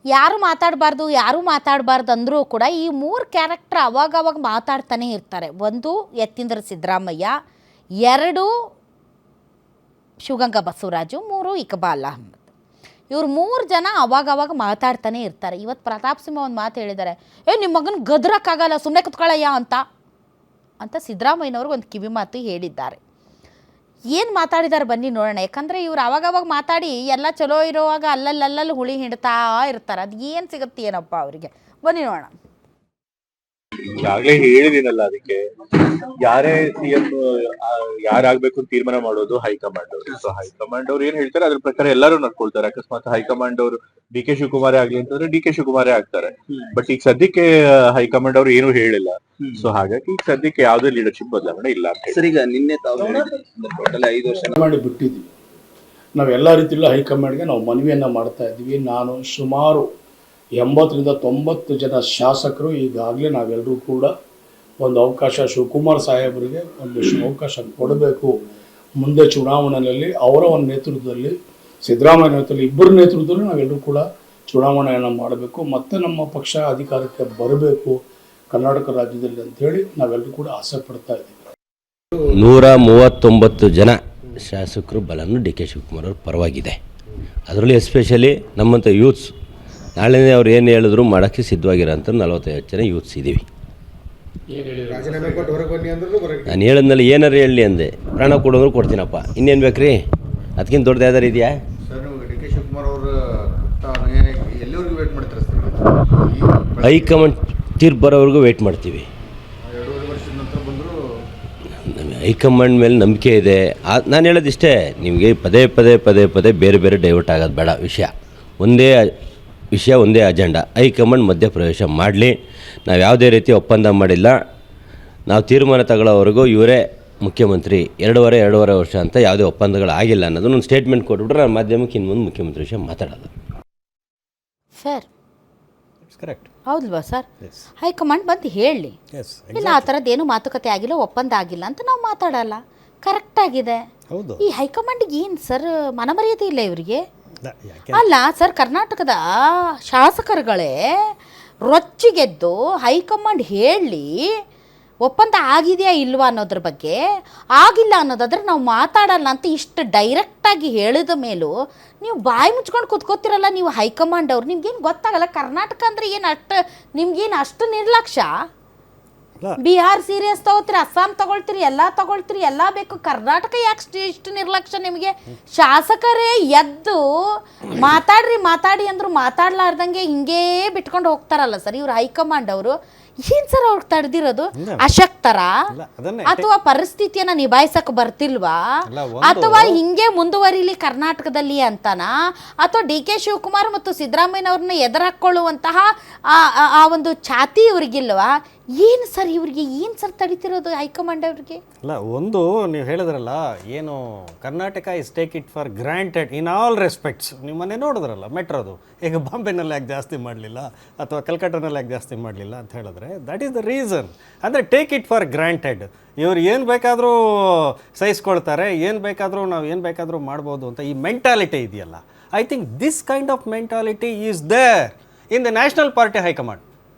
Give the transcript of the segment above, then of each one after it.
ಯಾರು ಮಾತಾಡಬಾರ್ದು ಅಂದರೂ ಕೂಡ ಈ 3 ಕ್ಯಾರೆಕ್ಟರ್ ಅವಾಗವಾಗ ಮಾತಾಡ್ತಾನೆ ಇರ್ತಾರೆ. 1 ಯತೀಂದ್ರ ಸಿದ್ದರಾಮಯ್ಯ, 2 ಶಿವಗಂಗಾ ಬಸವರಾಜು, 3 ಇಕ್ಬಾಲ್ ಅಹಮದ್. ಇವ್ರು 3 ಜನ ಅವಾಗವಾಗ ಮಾತಾಡ್ತಾನೆ ಇರ್ತಾರೆ. ಇವತ್ತು ಪ್ರತಾಪ್ ಸಿಂಹ ಒಂದು ಮಾತು ಹೇಳಿದ್ದಾರೆ, ನಿಮ್ಮ ಮಗನ ಗದ್ರಕ್ಕಾಗಲ್ಲ, ಸುಮ್ಮನೆ ಕುತ್ಕೊಳ್ಳಯ್ಯ ಅಂತ ಸಿದ್ದರಾಮಯ್ಯನವ್ರಿಗೆ ಒಂದು ಕಿವಿ ಮಾತು ಹೇಳಿದ್ದಾರೆ. ಏನು ಮಾತಾಡಿದ್ದಾರೆ ಬನ್ನಿ ನೋಡೋಣ. ಯಾಕಂದರೆ ಇವ್ರು ಅವಾಗವಾಗ ಮಾತಾಡಿ ಎಲ್ಲ ಚಲೋ ಇರೋವಾಗ ಅಲ್ಲಲ್ಲಿ ಹುಳಿ ಹಿಂಡ್ತಾ ಇರ್ತಾರೆ. ಅದು ಏನು ಸಿಗುತ್ತೆ ಏನಪ್ಪ ಅವರಿಗೆ, ಬನ್ನಿ ನೋಡೋಣ. ಈಗಾಗಲೇ ಹೇಳಿದೀನಲ್ಲ, ಅದಕ್ಕೆ ಯಾರೇ ಸಿಎಂ ಯಾರಾಗ್ಬೇಕು ಅಂತ ತೀರ್ಮಾನ ಮಾಡೋದು ಹೈಕಮಾಂಡ್ ಅವರು. ಸೊ ಹೈಕಮಾಂಡ್ ಅವ್ರು ಏನ್ ಹೇಳ್ತಾರೆ ಅದ್ರ ಪ್ರಕಾರ ಎಲ್ಲರೂ ನಡ್ಕೊಳ್ತಾರೆ. ಅಕಸ್ಮಾತ್ ಹೈಕಮಾಂಡ್ ಅವರು ಡಿ ಕೆ ಶಿವಕುಮಾರೇ ಆಗ್ಲಿ ಅಂತಂದ್ರೆ ಡಿ ಕೆ ಶಿವಕುಮಾರೇ ಆಗ್ತಾರೆ. ಬಟ್ ಈಗ ಸದ್ಯಕ್ಕೆ ಹೈಕಮಾಂಡ್ ಅವರು ಏನು ಹೇಳಿಲ್ಲ. ಸೊ ಹಾಗಾಗಿ ಈಗ ಸದ್ಯಕ್ಕೆ ಯಾವುದೇ ಲೀಡರ್ಶಿಪ್ ಬದಲಾವಣೆ ಇಲ್ಲ ಅಂತ. ಸರ್, ಈಗ ನಿನ್ನೆ ಟೋಟಲ್ 5 ವರ್ಷ ಮಾಡಿ ಬಿಟ್ಟಿದ್ವಿ. ನಾವು ಎಲ್ಲ ರೀತಿಯಲ್ಲೂ ಹೈಕಮಾಂಡ್ಗೆ ನಾವು ಮನವಿಯನ್ನು ಮಾಡ್ತಾ ಇದ್ವಿ. ನಾನು ಸುಮಾರು 80ರಿಂದ 90 ಜನ ಶಾಸಕರು ಈಗಾಗಲೇ ನಾವೆಲ್ಲರೂ ಕೂಡ ಒಂದು ಅವಕಾಶ, ಶಿವಕುಮಾರ್ ಸಾಹೇಬರಿಗೆ ಒಂದು ಅವಕಾಶ ಕೊಡಬೇಕು. ಮುಂದೆ ಚುನಾವಣೆಯಲ್ಲಿ ಅವರ ಒಂದು ನೇತೃತ್ವದಲ್ಲಿ, ಸಿದ್ದರಾಮಯ್ಯ ನೇತೃತ್ವದಲ್ಲಿ, ಇಬ್ಬರ ನೇತೃತ್ವದಲ್ಲಿ ನಾವೆಲ್ಲರೂ ಕೂಡ ಚುನಾವಣೆಯನ್ನು ಮಾಡಬೇಕು. ಮತ್ತು ನಮ್ಮ ಪಕ್ಷ ಅಧಿಕಾರಕ್ಕೆ ಬರಬೇಕು ಕರ್ನಾಟಕ ರಾಜ್ಯದಲ್ಲಿ ಅಂಥೇಳಿ ನಾವೆಲ್ಲರೂ ಕೂಡ ಆಸೆ ಪಡ್ತಾ ಇದ್ದೀವಿ. 139 ಜನ ಶಾಸಕರು ಬಲನ್ನು ಡಿ ಕೆ ಶಿವಕುಮಾರ್ ಅವ್ರ ಪರವಾಗಿದೆ. ಅದರಲ್ಲಿ ಎಸ್ಪೆಷಲಿ ನಮ್ಮಂಥ ಯೂತ್ಸ್, ನಾಳೆ ಅವ್ರು ಏನು ಹೇಳಿದ್ರು ಮಾಡೋಕ್ಕೆ ಸಿದ್ಧವಾಗಿರೋಂಥ 45 ಜನ ಯೂತ್ಸ್ ಇದ್ದೀವಿ. ನಾನು ಹೇಳಿದ್ಮೇಲೆ ಏನಾರು ಹೇಳಲಿ ಅಂದೆ, ಪ್ರಾಣ ಕೊಡೋರು ಕೊಡ್ತೀನಪ್ಪ, ಇನ್ನೇನು ಬೇಕ್ರಿ, ಅದಕ್ಕಿಂತ ದೊಡ್ಡದು ಯಾವ್ದಾರು ಇದೆಯಾ? ಹೈಕಮಾಂಡ್ ತೀರ್ಪು ಬರೋವರೆಗೂ ವೆಯ್ಟ್ ಮಾಡ್ತೀವಿ. ಹೈಕಮಾಂಡ್ ಮೇಲೆ ನಂಬಿಕೆ ಇದೆ. ನಾನು ಹೇಳೋದಿಷ್ಟೇ, ನಿಮಗೆ ಪದೇ ಬೇರೆ ಬೇರೆ ಡೈವರ್ಟ್ ಆಗೋದು ಬೇಡ. ಒಂದೇ ಅಜೆಂಡಾ. ಹೈಕಮಾಂಡ್ ಮಧ್ಯಪ್ರವೇಶ ಮಾಡಲಿ. ನಾವು ಯಾವುದೇ ರೀತಿ ಒಪ್ಪಂದ ಮಾಡಿಲ್ಲ. ನಾವು ತೀರ್ಮಾನ ತಗೊಳ್ಳೋವರೆಗೂ ಇವರೇ ಮುಖ್ಯಮಂತ್ರಿ 2.5 ವರ್ಷ ಅಂತ ಯಾವುದೇ ಒಪ್ಪಂದಗಳು ಆಗಿಲ್ಲ ಅನ್ನೋದನ್ನ ಒಂದು ಸ್ಟೇಟ್ಮೆಂಟ್ ಕೊಟ್ಬಿಟ್ರೆ ನಾನು ಮಾಧ್ಯಮಕ್ಕೆ ಇನ್ನು ಮುಂದೆ ಮುಖ್ಯಮಂತ್ರಿ ವಿಷಯ ಮಾತಾಡೋದು. ಸರ್ ಕರೆಕ್ಟ್ ಹೌದಲ್ವಾ ಸರ್? ಹೈಕಮಾಂಡ್ ಬಂದು ಹೇಳಲಿ, ಇಲ್ಲ ಆ ಥರದ್ದೇನು ಮಾತುಕತೆ ಆಗಿಲ್ಲ, ಒಪ್ಪಂದ ಆಗಿಲ್ಲ ಅಂತ ನಾವು ಮಾತಾಡಲ್ಲ. ಕರೆಕ್ಟಾಗಿದೆ. ಈ ಹೈಕಮಾಂಡ್ಗೆ ಏನು ಸರ್ ಮನಮರ್ಯಾದೆ ಇಲ್ಲ ಇವರಿಗೆ? ಅಲ್ಲ ಸರ್, ಕರ್ನಾಟಕದ ಶಾಸಕರುಗಳೇ ರೊಚ್ಚಿಗೆದ್ದು ಹೈಕಮಾಂಡ್ ಹೇಳಿ ಒಪ್ಪಂದ ಆಗಿದೆಯಾ ಇಲ್ವಾ ಅನ್ನೋದ್ರ ಬಗ್ಗೆ, ಆಗಿಲ್ಲ ಅನ್ನೋದಾದ್ರೆ ನಾವು ಮಾತಾಡಲ್ಲ ಅಂತ ಇಷ್ಟು ಡೈರೆಕ್ಟಾಗಿ ಹೇಳಿದ ಮೇಲೂ ನೀವು ಬಾಯಿ ಮುಚ್ಕೊಂಡು ಕೂತ್ಕೋತಿರಲ್ಲ ನೀವು ಹೈಕಮಾಂಡ್ ಅವ್ರು. ನಿಮ್ಗೇನು ಗೊತ್ತಾಗಲ್ಲ ಕರ್ನಾಟಕ ಅಂದರೆ ಏನು ನಿಮ್ಗೇನು ಅಷ್ಟು ನಿರ್ಲಕ್ಷ್ಯ? ಬಿಹಾರ್ ಸೀರಿಯಸ್ ತಗೋತೀರಿ, ಅಸ್ಸಾಂ ತಗೊಳ್ತೀರಿ, ಎಲ್ಲ ಬೇಕು. ಕರ್ನಾಟಕ ಯಾಕೆ ಇಷ್ಟು ನಿರ್ಲಕ್ಷ್ಯ ನಿಮಗೆ? ಶಾಸಕರೇ ಎದ್ದು ಮಾತಾಡಿ ಅಂದ್ರು ಮಾತಾಡ್ಲಾರ್ದಂಗೆ ಹಿಂಗೇ ಬಿಟ್ಕೊಂಡು ಹೋಗ್ತಾರಲ್ಲ ಸರ್ ಇವ್ರು ಹೈಕಮಾಂಡ್ ಅವರು. ಏನ್ ಸರ್ ಅವ್ರಿಗೆ ತಡೆದಿರೋದು? ಅಶಕ್ತರ ಅಥವಾ ಪರಿಸ್ಥಿತಿಯನ್ನ ನಿಭಾಯಿಸಕ್ ಬರ್ತಿಲ್ವಾ, ಅಥವಾ ಹಿಂಗೆ ಮುಂದುವರಿಲಿ ಕರ್ನಾಟಕದಲ್ಲಿ ಅಂತನಾ, ಅಥವಾ ಡಿ ಕೆ ಶಿವಕುಮಾರ್ ಮತ್ತು ಸಿದ್ದರಾಮಯ್ಯನವ್ರನ್ನ ಎದುರಾಕೊಳ್ಳುವಂತಹ ಆ ಒಂದು ಛಾತಿ ಇವ್ರಿಗಿಲ್ವಾ? ಏನು ಸರ್ ಇವ್ರಿಗೆ ಏನು ಸರ್ ತಡಿತಿರೋದು ಹೈಕಮಾಂಡ್ ಅವ್ರಿಗೆ? ಅಲ್ಲ, ಒಂದು ನೀವು ಹೇಳಿದ್ರಲ್ಲ, ಏನು Karnataka is take it for granted in all respects. ನೀವು ಮೊನ್ನೆ ನೋಡಿದ್ರಲ್ಲ ಮೆಟ್ರೋದು, ಈಗ ಬಾಂಬೆನಲ್ಲಿ ಯಾಕೆ ಜಾಸ್ತಿ ಮಾಡಲಿಲ್ಲ ಅಥವಾ ಕಲ್ಕಟ್ಟಾನಲ್ಲಿ ಯಾಕೆ ಜಾಸ್ತಿ ಮಾಡಲಿಲ್ಲ ಅಂತ ಹೇಳಿದ್ರೆ ದಟ್ ಈಸ್ ದ ರೀಸನ್. ಅಂದರೆ ಟೇಕ್ ಇಟ್ ಫಾರ್ ಗ್ರಾಂಟೆಡ್. ಇವ್ರು ಏನು ಬೇಕಾದರೂ ಸಹಿಸ್ಕೊಳ್ತಾರೆ, ನಾವು ಏನು ಬೇಕಾದರೂ ಮಾಡ್ಬೋದು ಅಂತ ಈ ಮೆಂಟಾಲಿಟಿ ಇದೆಯಲ್ಲ, I think this kind of mentality is there in the national party high command,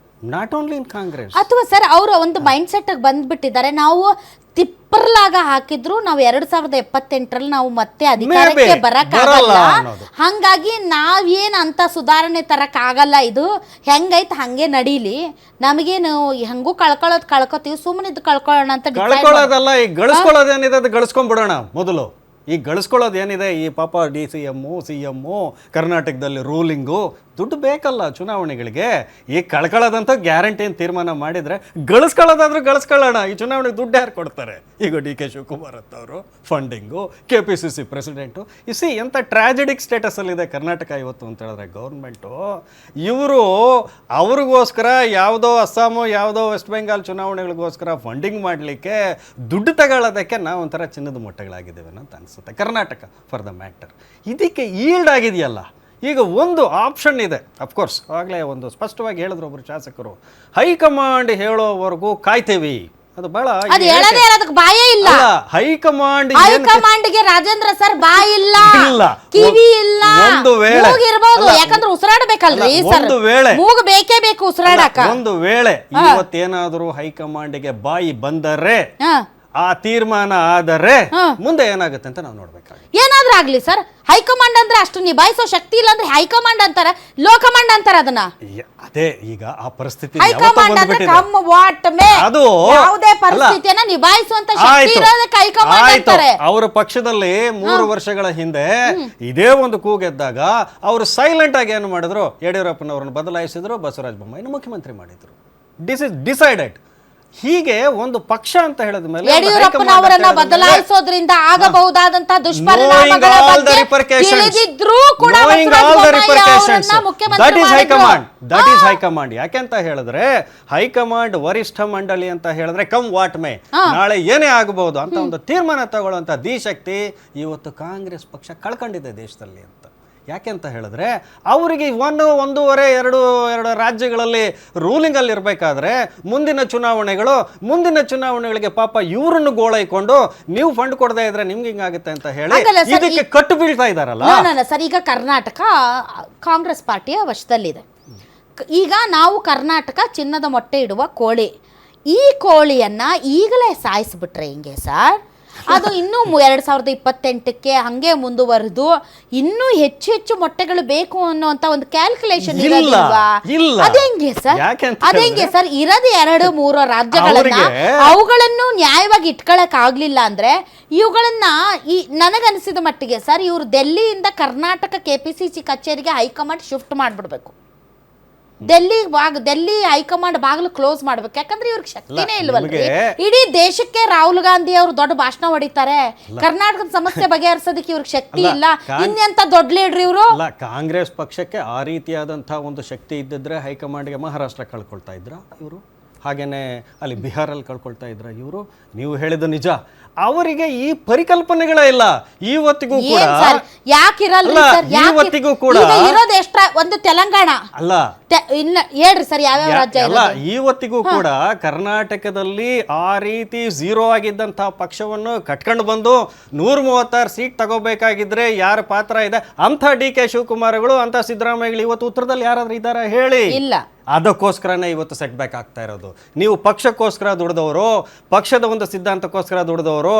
not only in Congress. ಅಥವಾ ಸರ್ ಅವರು ಒಂದು ಮೈಂಡ್ ಸೆಟ್ ಬಂದ್ಬಿಟ್ಟಿದ್ದಾರೆ, ನಾವು ತಿಪ್ಪರ್ಲಾಗ ಹಾಕಿದ್ರು ನಾವು 2078ರಲ್ಲಿ ನಾವು ಮತ್ತೆ ಅಧಿಕಾರಕ್ಕೆ ಬರಕ್ಕಾಗಲ್ಲ, ಹಂಗಾಗಿ ನಾವೇನು ಅಂತ ಸುಧಾರಣೆ ತರಕ್ ಆಗಲ್ಲ, ಇದು ಹೆಂಗೈತೆ ಹಂಗೆ ನಡೀಲಿ, ನಮಗೇನು ಹೆಂಗೂ ಕಳ್ಕೊತೀವಿ, ಸುಮ್ಮನೆ ಇದು ಕಳ್ಕೊಳ್ಳೋಣ ಅಂತ. ಕಳ್ಕೊಳ್ಳೋದಲ್ಲ, ಈಗ ಗಳಿಸ್ಕೊಳ್ಳೋದೇನಿದೆ ಅದು ಗಳಿಸ್ಕೊಂಡ್ಬಿಡೋಣ ಮೊದಲು. ಈಗ ಗಳಿಸ್ಕೊಳ್ಳೋದು ಏನಿದೆ, ಈ ಪಾಪ ಸಿ ಎಮ್ಮು ಕರ್ನಾಟಕದಲ್ಲಿ ರೂಲಿಂಗು, ದುಡ್ಡು ಬೇಕಲ್ಲ ಚುನಾವಣೆಗಳಿಗೆ. ಈಗ ಕಳ್ಕೊಳ್ಳೋದಂತ ಗ್ಯಾರಂಟಿ ಏನು ತೀರ್ಮಾನ ಮಾಡಿದರೆ ಗಳಿಸ್ಕೊಳ್ಳೋದಾದ್ರೂ ಗಳಿಸ್ಕೊಳ್ಳೋಣ. ಈ ಚುನಾವಣೆಗೆ ದುಡ್ಡು ಯಾರು ಕೊಡ್ತಾರೆ? ಈಗ ಡಿ ಕೆ ಶಿವಕುಮಾರ್ ಅಂತವರು ಫಂಡಿಂಗು, KPCC ಪ್ರೆಸಿಡೆಂಟು. ಇಸಿ ಎಂಥ ಟ್ರ್ಯಾಜಿಡಿಕ್ ಸ್ಟೇಟಸಲ್ಲಿದೆ ಕರ್ನಾಟಕ ಇವತ್ತು ಅಂತ ಹೇಳಿದ್ರೆ ಗೌರ್ಮೆಂಟು. ಇವರು ಅವ್ರಿಗೋಸ್ಕರ ಯಾವುದೋ ಅಸ್ಸಾಮು ಯಾವುದೋ ವೆಸ್ಟ್ ಬೆಂಗಾಲ್ ಚುನಾವಣೆಗಳಿಗೋಸ್ಕರ ಫಂಡಿಂಗ್ ಮಾಡಲಿಕ್ಕೆ ದುಡ್ಡು ತಗೊಳ್ಳೋದಕ್ಕೆ ನಾವು ಒಂಥರ ಚಿನ್ನದ ಮೊಟ್ಟೆಗಳಾಗಿದ್ದೇವೆ ಅಂತ ಅನಿಸುತ್ತೆ ಕರ್ನಾಟಕ ಫಾರ್ ದ ಮ್ಯಾಟರ್. ಇದಕ್ಕೆ ಈಲ್ಡ್ ಆಗಿದೆಯಲ್ಲ. ಈಗ ಒಂದು ಆಪ್ಷನ್ ಇದೆ, ಅಫ್ಕೋರ್ಸ್ ಆಗಲೇ ಒಂದು ಸ್ಪಷ್ಟವಾಗಿ ಹೇಳಿದ್ರು ಒಬ್ಬರು ಶಾಸಕರು, ಹೈಕಮಾಂಡ್ ಹೇಳೋವರೆಗೂ ಕಾಯ್ತೇವೆ ಅದು ಬಹಳ ಅದು ಹೇಳದೇ ಅದಕ್ಕೆ ಬಾಯೇ ಇಲ್ಲ. ಹೈಕಮಾಂಡ್ ಹೈಕಮಾಂಡ್ಗೆ ರಾಜೇಂದ್ರ ಸರ್ ಬಾಯಿ ಇಲ್ಲ, ಇಲ್ಲ, ಕಿವಿ ಇಲ್ಲ, ಒಂದು ವೇಳೆ ಮೂಗಿರ್ಬೋದು, ಯಾಕಂದ್ರೆ ಉಸಿರಾಡಬೇಕಲ್ರಿ ಸರ್, ಒಂದು ವೇಳೆ ಮೂಗು ಬೇಕೇ ಬೇಕು ಉಸಿರಾಡಕ. ಒಂದು ವೇಳೆ ಇವತ್ತೇನಾದ್ರೂ ಹೈಕಮಾಂಡ್ಗೆ ಬಾಯಿ ಬಂದರೆ, ಆ ತೀರ್ಮಾನ ಆದರೆ ಮುಂದೆ ಏನಾಗುತ್ತೆ ಅಂತ ನಾವು ನೋಡ್ಬೇಕಾಗುತ್ತೆ. ಏನಾದ್ರೂ ಆಗ್ಲಿ ಸರ್, ಹೈಕಮಾಂಡ್ ಅಂದ್ರೆ ಅಷ್ಟು ನಿಭಾಯಿಸೋ ಶಕ್ತಿ ಇಲ್ಲ ಅಂದ್ರೆ ಹೈಕಮಾಂಡ್ ಅಂತಾರ, ಲೋ ಕಮಾಂಡ್ ಅಂತಾರ ಅದನ್ನ. ಅದೇ ಈಗ ಆ ಪರಿಸ್ಥಿತಿ ಹೈಕಮಾಂಡ್ ಅಂದ್ರೆ ಕಮ್ ವಾಟ್ ಮೇ, ಅದು ಯಾವುದೇ ಪರಿಸ್ಥಿತಿಯನ್ನ ನಿಭಾಯಿಸುವಂತ ಶಕ್ತಿ ಇರೋದಕ್ಕೆ ಹೈಕಮಾಂಡ್ ಅಂತಾರೆ. ಅವರ ಪಕ್ಷದಲ್ಲಿ 3 ವರ್ಷಗಳ ಹಿಂದೆ ಇದೇ ಒಂದು ಕೂಗೆದ್ದಾಗ ಅವರು ಸೈಲೆಂಟ್ ಆಗಿ ಏನು ಮಾಡಿದ್ರು, ಯಡಿಯೂರಪ್ಪನವರನ್ನು ಬದಲಾಯಿಸಿದ್ರು, ಬಸವರಾಜ ಬೊಮ್ಮಾಯಿನ ಮುಖ್ಯಮಂತ್ರಿ ಮಾಡಿದ್ರು. This is decided. ಹೀಗೆ ಒಂದು ಪಕ್ಷ ಅಂತ ಹೇಳಿದ ಮೇಲೆ ಯಡಿಯೂರಪ್ಪನವರನ್ನ ಬದಲಾಯಿಸೋದ್ರಿಂದ ಆಗಬಹುದಾದಂತಹ ದುಷ್ಪರಿಣಾಮಗಳ ಬಗ್ಗೆ ತಿಳಿದಿದ್ರೂ ಕೂಡ ದಟ್ ಈಸ್ ಹೈಕಮಾಂಡ್. ಯಾಕೆಂತ ಹೇಳಿದ್ರೆ ಹೈಕಮಾಂಡ್ ವರಿಷ್ಠ ಮಂಡಳಿ ಅಂತ ಹೇಳಿದ್ರೆ ಕಮ್ ವಾಟ್ ಮೇ, ನಾಳೆ ಏನೇ ಆಗಬಹುದು ಅಂತ ಒಂದು ತೀರ್ಮಾನ ತಗೊಳ್ಳುವಂತ ಶಕ್ತಿ ಇವತ್ತು ಕಾಂಗ್ರೆಸ್ ಪಕ್ಷ ಕಳ್ಕೊಂಡಿದೆ ದೇಶದಲ್ಲಿ ಅಂತ. ಯಾಕೆಂತ ಹೇಳಿದ್ರೆ ಅವರಿಗೆ 1, 1.5, 2 ರಾಜ್ಯಗಳಲ್ಲಿ ರೂಲಿಂಗ್ ಅಲ್ಲಿ ಇರಬೇಕಾದ್ರೆ ಮುಂದಿನ ಚುನಾವಣೆಗಳಿಗೆ ಪಾಪ ಇವರನ್ನು ಗೋಳೈಕೊಂಡು ನೀವು ಫಂಡ್ ಕೊಡದೇ ಇದ್ರೆ ನಿಮ್ಗೆ ಹಿಂಗಾಗುತ್ತೆ ಅಂತ ಹೇಳಿ ಇದಕ್ಕೆ ಕಟ್ಟು ಬೀಳ್ತಾ ಇದಾರಲ್ಲ ಸರ್. ಈಗ ಕರ್ನಾಟಕ ಕಾಂಗ್ರೆಸ್ ಪಾರ್ಟಿಯ ವಶದಲ್ಲಿದೆ. ಈಗ ನಾವು ಕರ್ನಾಟಕ ಚಿನ್ನದ ಮೊಟ್ಟೆ ಇಡುವ ಕೋಳಿ, ಈ ಕೋಳಿಯನ್ನ ಈಗಲೇ ಸಾಯಿಸ್ಬಿಟ್ರೆ ಹಿಂಗೆ ಸರ್, ಅದು ಇನ್ನೂ 2028ಕ್ಕೆ ಹಂಗೆ ಮುಂದುವರೆದು ಇನ್ನೂ ಹೆಚ್ಚು ಮೊಟ್ಟೆಗಳು ಬೇಕು ಅನ್ನುವಂತ ಒಂದು ಕ್ಯಾಲ್ಕುಲೇಷನ್ ಇರೋದಿಲ್ವಾ? ಅದೇಂಗೆ ಸರ್, ಅದೇಂಗೆ ಸರ್, ಇರೋದು 2-3 ರಾಜ್ಯಗಳನ್ನ ಅವುಗಳನ್ನು ನ್ಯಾಯವಾಗಿ ಇಟ್ಕೊಳಕ್ ಆಗ್ಲಿಲ್ಲ ಅಂದ್ರೆ ಇವುಗಳನ್ನ ನನಗನ್ಸಿದ ಮಟ್ಟಿಗೆ ಸರ್, ಇವ್ರು ಡೆಲ್ಲಿಯಿಂದ ಕರ್ನಾಟಕ KPCC ಕಚೇರಿಗೆ ಹೈಕಮಾಂಡ್ ಶಿಫ್ಟ್ ಮಾಡ್ಬಿಡ್ಬೇಕು. ಡೆಲ್ಲಿ ಹೈಕಮಾಂಡ್ ಬಾಗಿಲು ಕ್ಲೋಸ್ ಮಾಡ್ಬೇಕು. ಯಾಕಂದ್ರೆ ಇವ್ರಿಗೆ ಶಕ್ತಿನೇ ಇಲ್ವಲ್ರಿ. ಇಡೀ ದೇಶಕ್ಕೆ ರಾಹುಲ್ ಗಾಂಧಿ ಅವರು ದೊಡ್ಡ ಭಾಷಣ ಹೊಡಿತಾರೆ, ಕರ್ನಾಟಕದ ಸಮಸ್ಯೆ ಬಗೆಹರಿಸೋದಕ್ಕೆ ಇವ್ರಿಗೆ ಶಕ್ತಿ ಇಲ್ಲ. ಇನ್ನೆಂತ ದೊಡ್ಡ ಲೀಡ್ರ್ ಇವರು. ಕಾಂಗ್ರೆಸ್ ಪಕ್ಷಕ್ಕೆ ಆ ರೀತಿಯಾದಂತಹ ಒಂದು ಶಕ್ತಿ ಇದ್ದಿದ್ರೆ ಹೈಕಮಾಂಡ್ಗೆ ಮಹಾರಾಷ್ಟ್ರ ಕಳ್ಕೊಳ್ತಾ ಇದ್ರ ಇವರು, ಹಾಗೇನೆ ಅಲ್ಲಿ ಬಿಹಾರಲ್ಲಿ ಕಳ್ಕೊಳ್ತಾ ಇದ್ರ ಇವರು. ನೀವು ಹೇಳಿದ ನಿಜ, ಅವರಿಗೆ ಈ ಪರಿಕಲ್ಪನೆಗಳೇ ಇಲ್ಲ ಇವತ್ತಿಗೂ ಕೂಡ. ಇವತ್ತಿಗೂ ಕೂಡ ಇರೋದು ಎಷ್ಟ ಒಂದು ತೆಲಂಗಾಣ ಅಲ್ಲ, ಇನ್ನ ಹೇಳ್ರಿ ಸರ್ ಯಾವ್ಯಾವ ರಾಜ್ಯ ಅಲ್ಲ, ಇವತ್ತಿಗೂ ಕೂಡ ಕರ್ನಾಟಕದಲ್ಲಿ ಆ ರೀತಿ 0 ಆಗಿದ್ದಂತಹ ಪಕ್ಷವನ್ನು ಕಟ್ಕೊಂಡು ಬಂದು 136 ಸೀಟ್ ತಗೋಬೇಕಾಗಿದ್ರೆ ಯಾರ ಪಾತ್ರ ಇದೆ? ಅಂತ DK ಶಿವಕುಮಾರ್ಗಳು, ಅಂತ ಸಿದ್ದರಾಮಯ್ಯಗಳು ಇವತ್ತು ಉತ್ತರದಲ್ಲಿ ಯಾರಾದ್ರೂ ಇದ್ದಾರಾ ಹೇಳಿ? ಇಲ್ಲ. ಅದಕ್ಕೋಸ್ಕರನೇ ಇವತ್ತು ಸೆಟ್ ಬ್ಯಾಕ್ ಆಗ್ತಾ ಇರೋದು. ನೀವು ಪಕ್ಷಕ್ಕೋಸ್ಕರ ದುಡಿದವರು, ಪಕ್ಷದ ಒಂದು ಸಿದ್ಧಾಂತಕ್ಕೋಸ್ಕರ ದುಡಿದವರು,